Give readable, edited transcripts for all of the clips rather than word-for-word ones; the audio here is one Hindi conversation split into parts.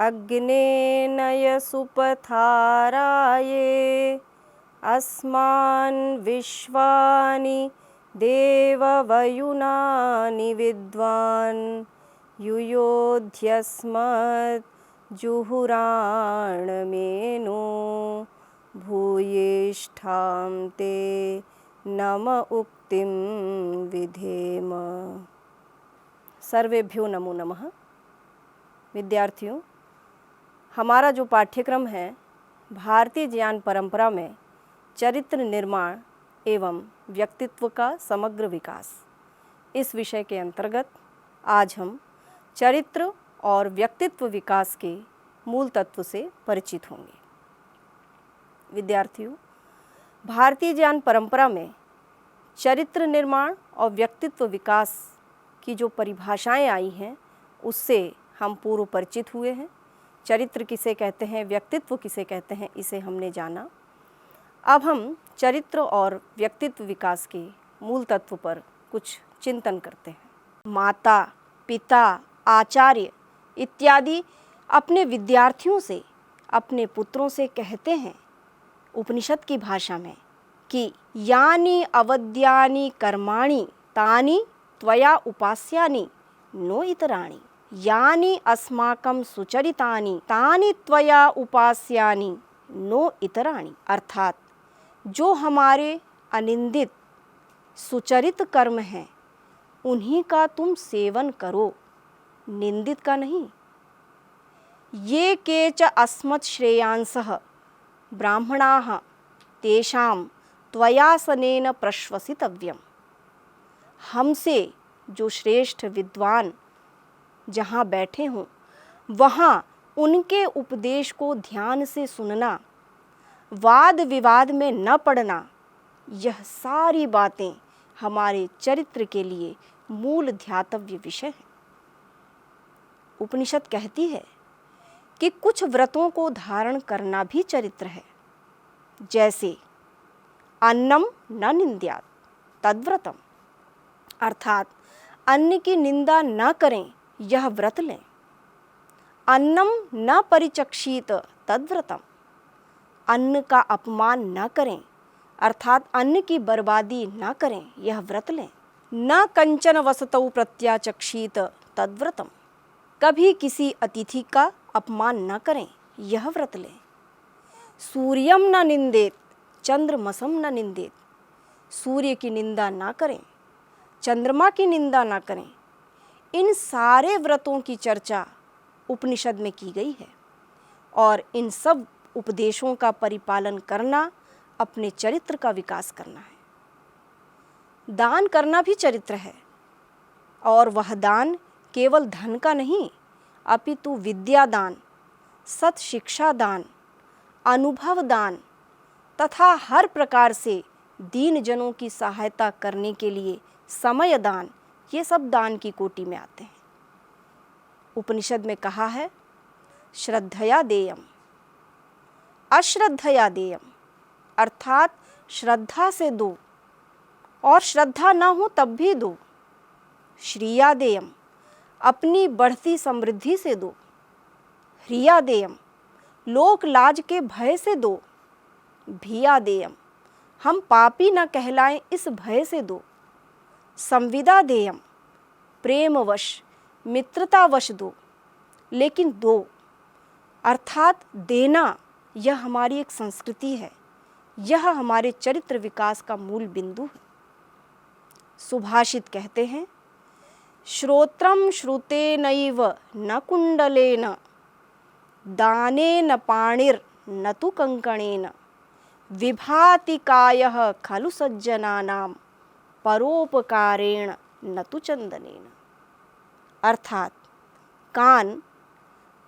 अग्नेनय सुपथाराये अस्मान् विश्वानि देववयुनानि विद्वान् युयोध्यस्मत् जुहुराणमेनो भूयिष्ठां ते नम उक्तिं विधेम। सर्वेभ्यो नमो नमः। विद्यार्थियों, हमारा जो पाठ्यक्रम है भारतीय ज्ञान परंपरा में चरित्र निर्माण एवं व्यक्तित्व का समग्र विकास, इस विषय के अंतर्गत आज हम चरित्र और व्यक्तित्व विकास के मूल तत्व से परिचित होंगे। विद्यार्थियों, भारतीय ज्ञान परंपरा में चरित्र निर्माण और व्यक्तित्व विकास की जो परिभाषाएं आई हैं उससे हम पूर्व परिचित हुए हैं। चरित्र किसे कहते हैं, व्यक्तित्व किसे कहते हैं, इसे हमने जाना। अब हम चरित्र और व्यक्तित्व विकास के मूल तत्व पर कुछ चिंतन करते हैं। माता, पिता, आचार्य इत्यादि अपने विद्यार्थियों से, अपने पुत्रों से कहते हैं उपनिषद की भाषा में कि यानि अवद्यानि कर्माणि तानि त्वया उपास्यानि नो इतराणि, यानि अस्माकं सुचरितानि तानि त्वया उपास्यानि नो इतराणि। अर्थात जो हमारे अनिंदित सुचरित कर्म हैं उन्हीं का तुम सेवन करो, निंदित का नहीं। ये केच अस्मत् श्रेयांसः ब्राह्मणाः तेषां त्वयासनेन प्रश्वसितव्यम्। हमसे जो श्रेष्ठ विद्वान जहाँ बैठे हों वहाँ उनके उपदेश को ध्यान से सुनना, वाद विवाद में न पड़ना, यह सारी बातें हमारे चरित्र के लिए मूल ध्यातव्य विषय है। उपनिषद कहती है कि कुछ व्रतों को धारण करना भी चरित्र है, जैसे अन्नम न निंद्यात् तद्व्रतम, अर्थात अन्न की निंदा न करें, यह व्रत लें। अन्नम न परिचक्षीत तद्व्रतम, अन्न का अपमान न करें, अर्थात अन्न की बर्बादी न करें, यह व्रत लें। न कंचन वसतौ प्रत्याचक्षीत तद्व्रतम, कभी किसी अतिथि का अपमान न करें, यह व्रत लें। सूर्यम न निंदेत चंद्रमसम न निंदेत, सूर्य की निंदा ना करें, चंद्रमा की निंदा ना करें। इन सारे व्रतों की चर्चा उपनिषद में की गई है और इन सब उपदेशों का परिपालन करना अपने चरित्र का विकास करना है। दान करना भी चरित्र है, और वह दान केवल धन का नहीं अपितु विद्या दान, सत शिक्षा दान, अनुभव दान तथा हर प्रकार से दीन जनों की सहायता करने के लिए समय दान, ये सब दान की कोटि में आते हैं। उपनिषद में कहा है श्रद्धया देयम अश्रद्धया देयम, अर्थात श्रद्धा से दो और श्रद्धा ना हो तब भी दो। श्रिया देयम, अपनी बढ़ती समृद्धि से दो। ह्रिया देयम, लोक लाज के भय से दो। भिया देयम, हम पापी न कहलाएं इस भय से दो। संविदा देयम, प्रेमवश मित्रतावश दो, लेकिन दो, अर्थात देना यह हमारी एक संस्कृति है, यह हमारे चरित्र विकास का मूल बिंदु है। सुभाषित कहते हैं श्रोत्रम श्रुतेनैव न कुंडलेन दानेन पाणिर न तु कंकणेन विभाति कायः खलु सज्जनानां परोपकारेण न तु चंदनेन। अर्थात कान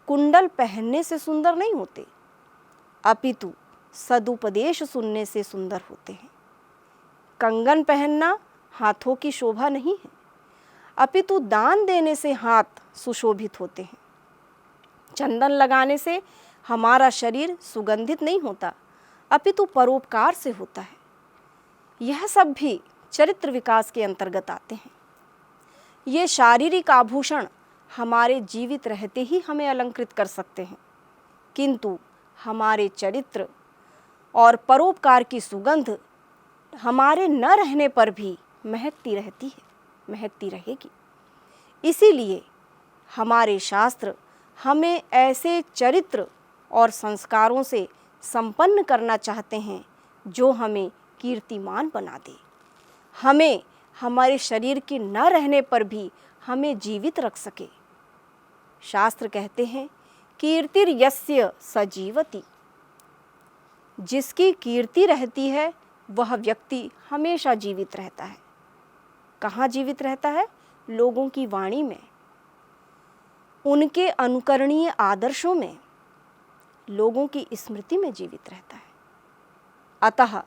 कुंडल पहनने से सुंदर नहीं होते, अपितु सदुपदेश सुनने से सुंदर होते हैं। कंगन पहनना हाथों की शोभा नहीं है, अपितु दान देने से हाथ सुशोभित होते हैं। चंदन लगाने से हमारा शरीर सुगंधित नहीं होता, अपितु परोपकार से होता है। यह सब भी चरित्र विकास के अंतर्गत आते हैं। ये शारीरिक आभूषण हमारे जीवित रहते ही हमें अलंकृत कर सकते हैं, किंतु हमारे चरित्र और परोपकार की सुगंध हमारे न रहने पर भी महकती रहती है, महकती रहेगी। इसीलिए हमारे शास्त्र हमें ऐसे चरित्र और संस्कारों से संपन्न करना चाहते हैं जो हमें कीर्तिमान बना दे, हमें हमारे शरीर के न रहने पर भी हमें जीवित रख सके। शास्त्र कहते हैं कीर्तिर्यस्य सजीवति, जिसकी कीर्ति रहती है वह व्यक्ति हमेशा जीवित रहता है। कहाँ जीवित रहता है? लोगों की वाणी में, उनके अनुकरणीय आदर्शों में, लोगों की स्मृति में जीवित रहता है। अतः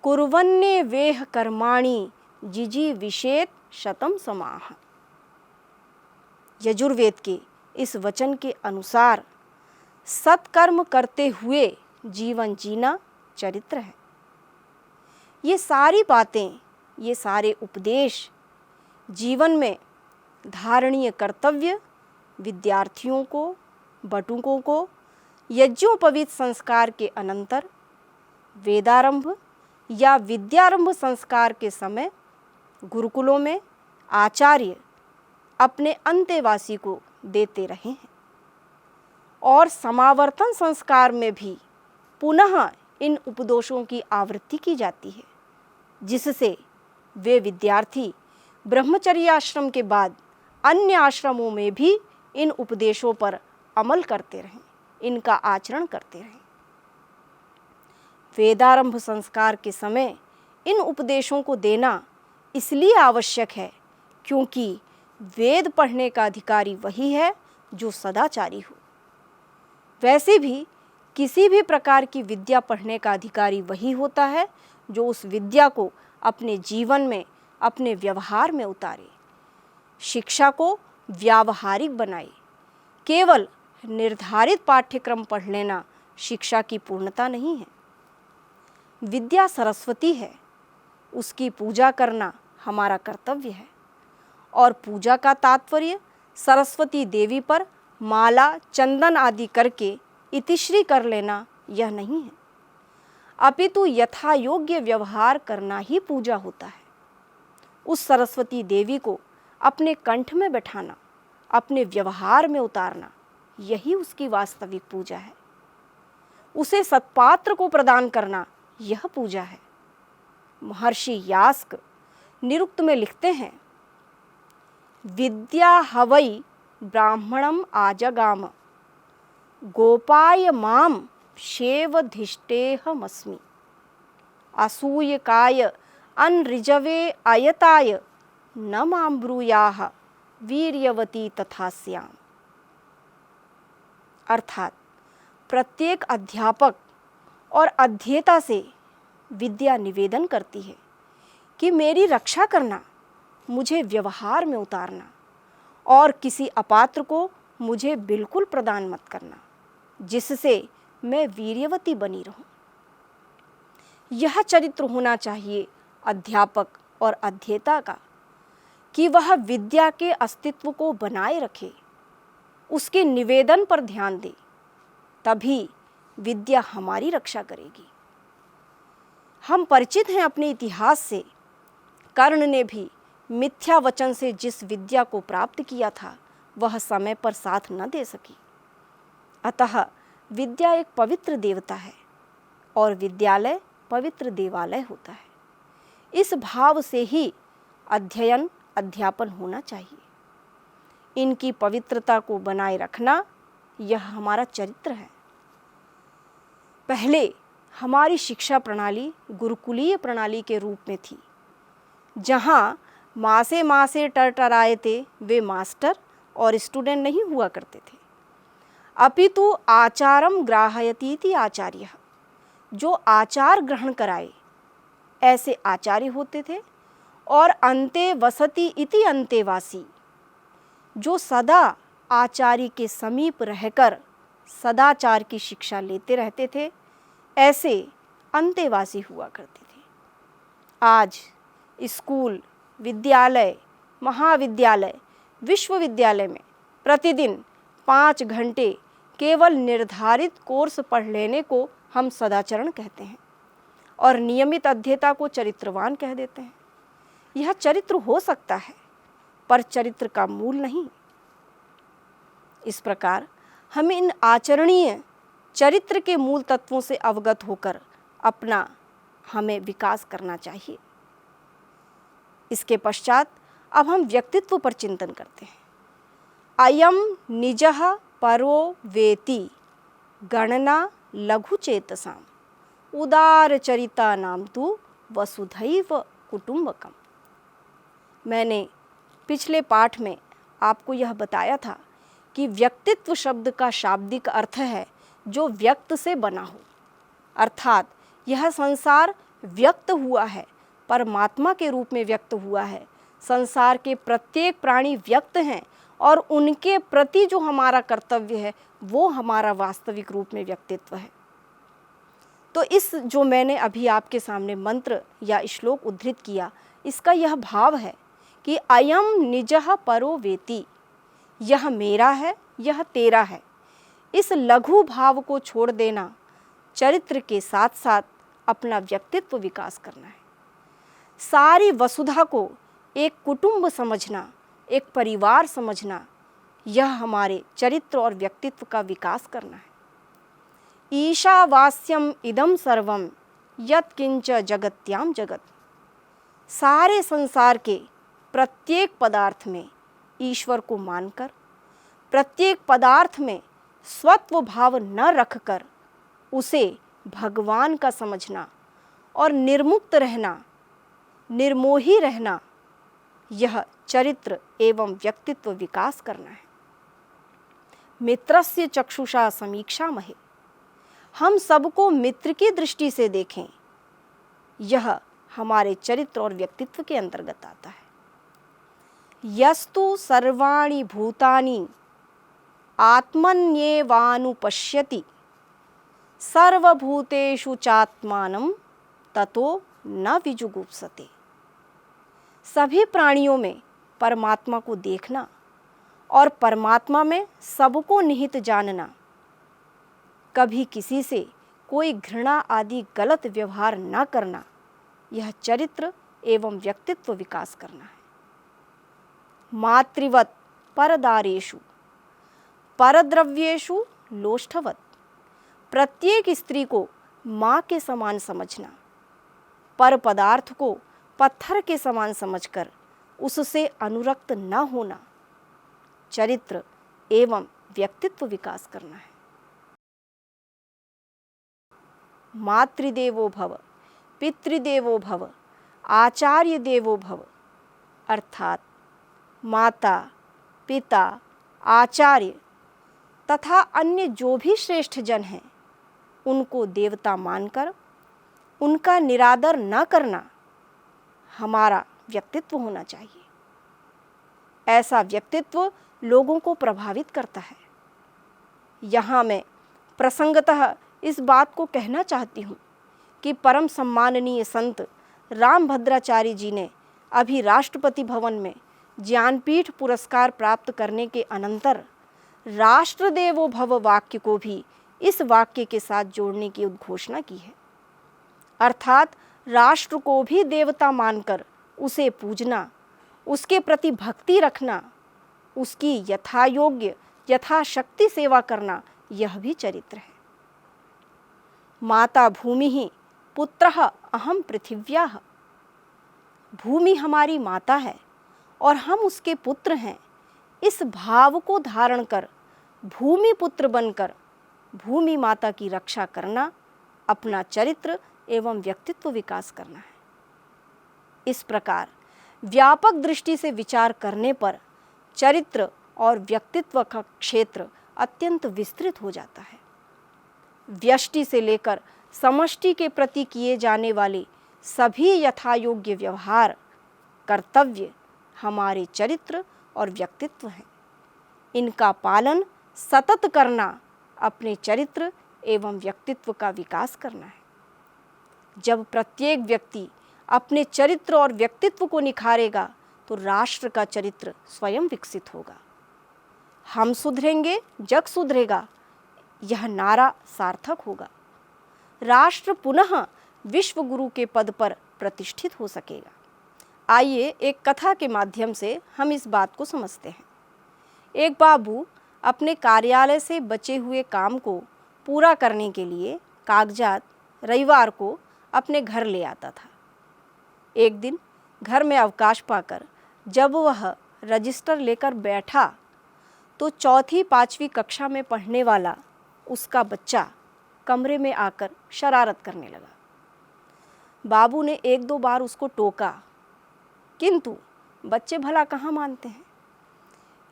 कुर्वन्ने वेह कर्माणि जिजीविषेत शतम समाह। यजुर्वेद के इस वचन के अनुसार सत्कर्म करते हुए जीवन जीना चरित्र है। ये सारी बातें, ये सारे उपदेश जीवन में धारणीय कर्तव्य विद्यार्थियों को, बटुकों को यज्ञोपवीत संस्कार के अनंतर वेदारंभ या विद्यारंभ संस्कार के समय गुरुकुलों में आचार्य अपने अंतेवासी को देते रहे हैं और समावर्तन संस्कार में भी पुनः इन उपदेशों की आवृत्ति की जाती है, जिससे वे विद्यार्थी ब्रह्मचर्य आश्रम के बाद अन्य आश्रमों में भी इन उपदेशों पर अमल करते रहें, इनका आचरण करते रहें। वेदारंभ संस्कार के समय इन उपदेशों को देना इसलिए आवश्यक है क्योंकि वेद पढ़ने का अधिकारी वही है जो सदाचारी हो। वैसे भी किसी भी प्रकार की विद्या पढ़ने का अधिकारी वही होता है जो उस विद्या को अपने जीवन में, अपने व्यवहार में उतारे, शिक्षा को व्यावहारिक बनाए। केवल निर्धारित पाठ्यक्रम पढ़ लेना शिक्षा की पूर्णता नहीं है। विद्या सरस्वती है, उसकी पूजा करना हमारा कर्तव्य है और पूजा का तात्पर्य सरस्वती देवी पर माला, चंदन आदि करके इतिश्री कर लेना यह नहीं है, अपितु यथा योग्य व्यवहार करना ही पूजा होता है। उस सरस्वती देवी को अपने कंठ में बैठाना, अपने व्यवहार में उतारना, यही उसकी वास्तविक पूजा है। उसे सत्पात्र को प्रदान करना यह पूजा है। महर्षि यास्क निरुक्त में लिखते हैं, विद्या हवै ब्राह्मणम आजगाम गोपाय माम शेवधिष्टेहमस्मि असूयकाय अनऋजवे अयताय न मां ब्रूयाः वीर्यवती तथा स्याम। अर्थात प्रत्येक अध्यापक और अध्येता से विद्या निवेदन करती है कि मेरी रक्षा करना, मुझे व्यवहार में उतारना और किसी अपात्र को मुझे बिल्कुल प्रदान मत करना, जिससे मैं वीर्यवती बनी रहूं। यह चरित्र होना चाहिए अध्यापक और अध्येता का कि वह विद्या के अस्तित्व को बनाए रखे, उसके निवेदन पर ध्यान दे, तभी विद्या हमारी रक्षा करेगी। हम परिचित हैं अपने इतिहास से। कर्ण ने भी मिथ्या वचन से जिस विद्या को प्राप्त किया था वह समय पर साथ न दे सकी। अतः विद्या एक पवित्र देवता है और विद्यालय पवित्र देवालय होता है। इस भाव से ही अध्ययन, अध्यापन होना चाहिए। इनकी पवित्रता को बनाए रखना यह हमारा चरित्र है। पहले हमारी शिक्षा प्रणाली गुरुकुलीय प्रणाली के रूप में थी, जहाँ मासे मासे टरटराए थे वे मास्टर और स्टूडेंट नहीं हुआ करते थे, अपितु आचारम ग्राहयतीति आचार्य, जो आचार ग्रहण कराए ऐसे आचार्य होते थे, और अंते वसति इति अंतेवासी, जो सदा आचार्य के समीप रहकर सदाचार की शिक्षा लेते रहते थे, ऐसे अंतेवासी हुआ करते थे। आज स्कूल, विद्यालय, महाविद्यालय, विश्वविद्यालय में प्रतिदिन 5 घंटे केवल निर्धारित कोर्स पढ़ लेने को हम सदाचरण कहते हैं और नियमित अध्येता को चरित्रवान कह देते हैं। यह चरित्र हो सकता है पर चरित्र का मूल नहीं। इस प्रकार हमें इन आचरणीय चरित्र के मूल तत्वों से अवगत होकर अपना हमें विकास करना चाहिए। इसके पश्चात अब हम व्यक्तित्व पर चिंतन करते हैं। अयम निजः परो वेति गणना लघुचेतसाम उदार चरिता नाम तु वसुधैव कुटुंबकम। मैंने पिछले पाठ में आपको यह बताया था कि व्यक्तित्व शब्द का शाब्दिक अर्थ है जो व्यक्त से बना हो, अर्थात यह संसार व्यक्त हुआ है, परमात्मा के रूप में व्यक्त हुआ है। संसार के प्रत्येक प्राणी व्यक्त हैं और उनके प्रति जो हमारा कर्तव्य है वो हमारा वास्तविक रूप में व्यक्तित्व है। तो इस जो मैंने अभी आपके सामने मंत्र या श्लोक उद्धृत किया, इसका यह भाव है कि अयम निजः परो वेति, यह मेरा है, यह तेरा है। इस लघु भाव को छोड़ देना, चरित्र के साथ साथ अपना व्यक्तित्व विकास करना है। सारी वसुधा को एक कुटुंब समझना, एक परिवार समझना, यह हमारे चरित्र और व्यक्तित्व का विकास करना है। ईशावास्यम इदम सर्वम यत् किंच जगत्याम जगत। सारे संसार के प्रत्येक पदार्थ में ईश्वर को मानकर, प्रत्येक पदार्थ में स्वत्व भाव न रखकर उसे भगवान का समझना और निर्मुक्त रहना, निर्मोही रहना, यह चरित्र एवं व्यक्तित्व विकास करना है। मित्रस्य चक्षुषा समीक्षामहे, हम सबको मित्र की दृष्टि से देखें, यह हमारे चरित्र और व्यक्तित्व के अंतर्गत आता है। यस्तु सर्वाणि भूतानि आत्मन्येवानुपश्यति सर्वभूतेषु चात्मानं ततो न विजुगुप्सते। सभी प्राणियों में परमात्मा को देखना और परमात्मा में सबको निहित जानना, कभी किसी से कोई घृणा आदि गलत व्यवहार न करना, यह चरित्र एवं व्यक्तित्व विकास करना है। मातृवत परदारेषु परद्रव्येषु लोष्ठवत, प्रत्येक स्त्री को माँ के समान समझना, पर पदार्थ को पत्थर के समान समझकर उससे अनुरक्त न होना, चरित्र एवं व्यक्तित्व विकास करना है। मातृदेवो भव, पितृदेवो भव, आचार्य देवो भव, अर्थात माता, पिता, आचार्य तथा अन्य जो भी श्रेष्ठ जन हैं, उनको देवता मानकर उनका निरादर न करना हमारा व्यक्तित्व होना चाहिए। ऐसा व्यक्तित्व लोगों को प्रभावित करता है। यहाँ मैं प्रसंगतः इस बात को कहना चाहती हूँ कि परम सम्माननीय संत रामभद्राचार्य जी ने अभी राष्ट्रपति भवन में ज्ञानपीठ पुरस्कार प्राप्त करने के अनंतर राष्ट्रदेवो भव वाक्य को भी इस वाक्य के साथ जोड़ने की उद्घोषणा की है। अर्थात राष्ट्र को भी देवता मानकर उसे पूजना, उसके प्रति भक्ति रखना, उसकी यथायोग्य यथाशक्ति सेवा करना, यह भी चरित्र है। माता भूमि ही पुत्रः अहम पृथिव्याः, भूमि हमारी माता है और हम उसके पुत्र हैं। इस भाव को धारण कर भूमि पुत्र बनकर भूमि माता की रक्षा करना, अपना चरित्र एवं व्यक्तित्व विकास करना है। इस प्रकार व्यापक दृष्टि से विचार करने पर चरित्र और व्यक्तित्व का क्षेत्र अत्यंत विस्तृत हो जाता है। व्यष्टि से लेकर समष्टि के प्रति किए जाने वाले सभी यथायोग्य व्यवहार, कर्तव्य हमारे चरित्र और व्यक्तित्व हैं। इनका पालन सतत करना अपने चरित्र एवं व्यक्तित्व का विकास करना है। जब प्रत्येक व्यक्ति अपने चरित्र और व्यक्तित्व को निखारेगा तो राष्ट्र का चरित्र स्वयं विकसित होगा। हम सुधरेंगे, जग सुधरेगा, यह नारा सार्थक होगा। राष्ट्र पुनः विश्व गुरु के पद पर प्रतिष्ठित हो सकेगा। आइए एक कथा के माध्यम से हम इस बात को समझते हैं। एक बाबू अपने कार्यालय से बचे हुए काम को पूरा करने के लिए कागजात रविवार को अपने घर ले आता था। एक दिन घर में अवकाश पाकर जब वह रजिस्टर लेकर बैठा तो चौथी पांचवी कक्षा में पढ़ने वाला उसका बच्चा कमरे में आकर शरारत करने लगा। बाबू ने एक दो बार उसको टोका, किंतु बच्चे भला कहाँ मानते हैं।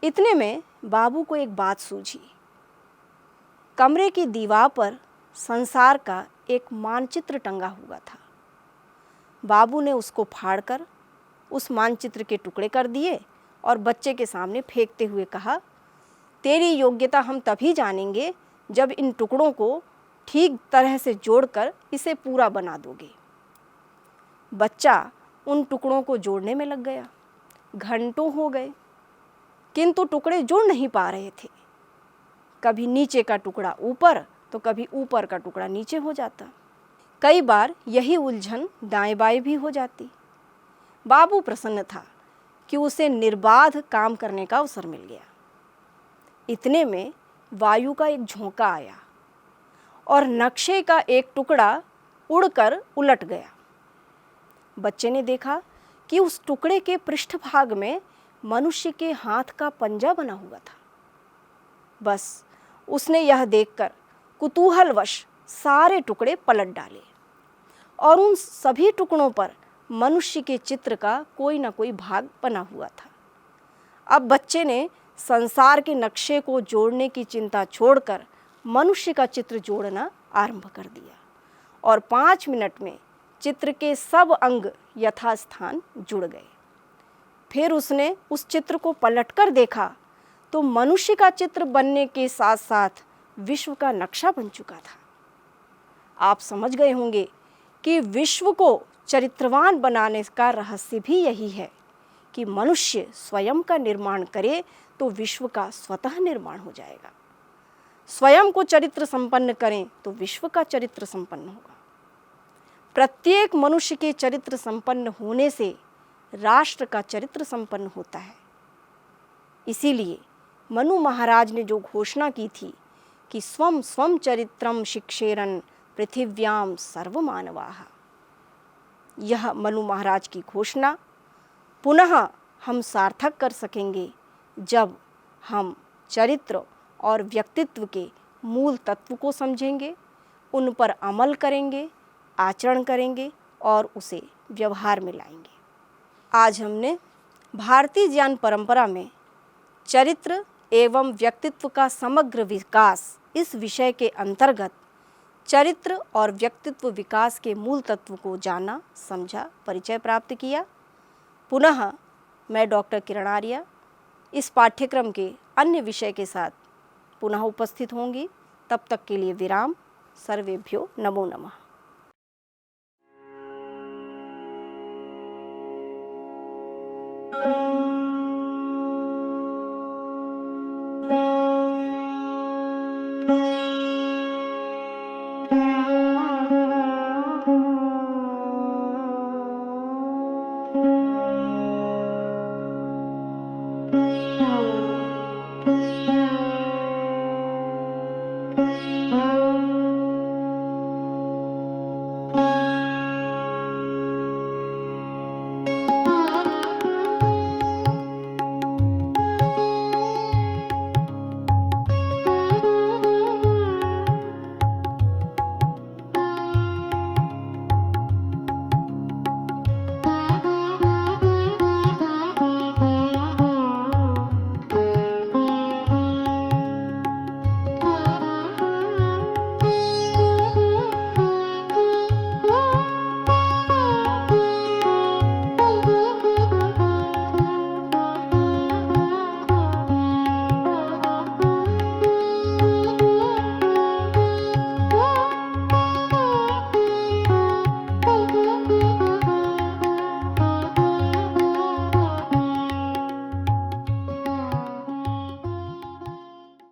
इतने में बाबू को एक बात सूझी। कमरे की दीवार पर संसार का एक मानचित्र टंगा हुआ था। बाबू ने उसको फाड़कर उस मानचित्र के टुकड़े कर दिए और बच्चे के सामने फेंकते हुए कहा, तेरी योग्यता हम तभी जानेंगे जब इन टुकड़ों को ठीक तरह से जोड़कर इसे पूरा बना दोगे। बच्चा उन टुकड़ों को जोड़ने में लग गया। घंटों हो गए, किंतु टुकड़े जुड़ नहीं पा रहे थे। कभी नीचे का टुकड़ा ऊपर तो कभी ऊपर का टुकड़ा नीचे हो जाता। कई बार यही उलझन दाएं बाएं भी हो जाती। बाबू प्रसन्न था कि उसे निर्बाध काम करने का अवसर मिल गया। इतने में वायु का एक झोंका आया और नक्शे का एक टुकड़ा उड़कर उलट गया। बच्चे ने देखा कि उस टुकड़े के पृष्ठभाग में मनुष्य के हाथ का पंजा बना हुआ था। बस उसने यह देखकर कुतूहलवश सारे टुकड़े पलट डाले और उन सभी टुकड़ों पर मनुष्य के चित्र का कोई न कोई भाग बना हुआ था। अब बच्चे ने संसार के नक्शे को जोड़ने की चिंता छोड़कर मनुष्य का चित्र जोड़ना आरंभ कर दिया और 5 मिनट में चित्र के सब अंग यथास्थान जुड़ गए। फिर उसने उस चित्र को पलटकर देखा तो मनुष्य का चित्र बनने के साथ साथ विश्व का नक्शा बन चुका था। आप समझ गए होंगे कि विश्व को चरित्रवान बनाने का रहस्य भी यही है कि मनुष्य स्वयं का निर्माण करे तो विश्व का स्वतः निर्माण हो जाएगा। स्वयं को चरित्र संपन्न करें तो विश्व का चरित्र संपन्न होगा। प्रत्येक मनुष्य के चरित्र संपन्न होने से राष्ट्र का चरित्र संपन्न होता है। इसीलिए मनु महाराज ने जो घोषणा की थी कि स्वं स्वं चरित्रम शिक्षेरन पृथिव्याम सर्वमानवाः, यह मनु महाराज की घोषणा पुनः हम सार्थक कर सकेंगे जब हम चरित्र और व्यक्तित्व के मूल तत्व को समझेंगे, उन पर अमल करेंगे, आचरण करेंगे और उसे व्यवहार में लाएंगे। आज हमने भारतीय ज्ञान परंपरा में चरित्र एवं व्यक्तित्व का समग्र विकास इस विषय के अंतर्गत चरित्र और व्यक्तित्व विकास के मूल तत्व को जाना, समझा, परिचय प्राप्त किया। पुनः मैं डॉक्टर किरण आर्या इस पाठ्यक्रम के अन्य विषय के साथ पुनः उपस्थित होंगी। तब तक के लिए विराम। सर्वेभ्यो नमो नमः।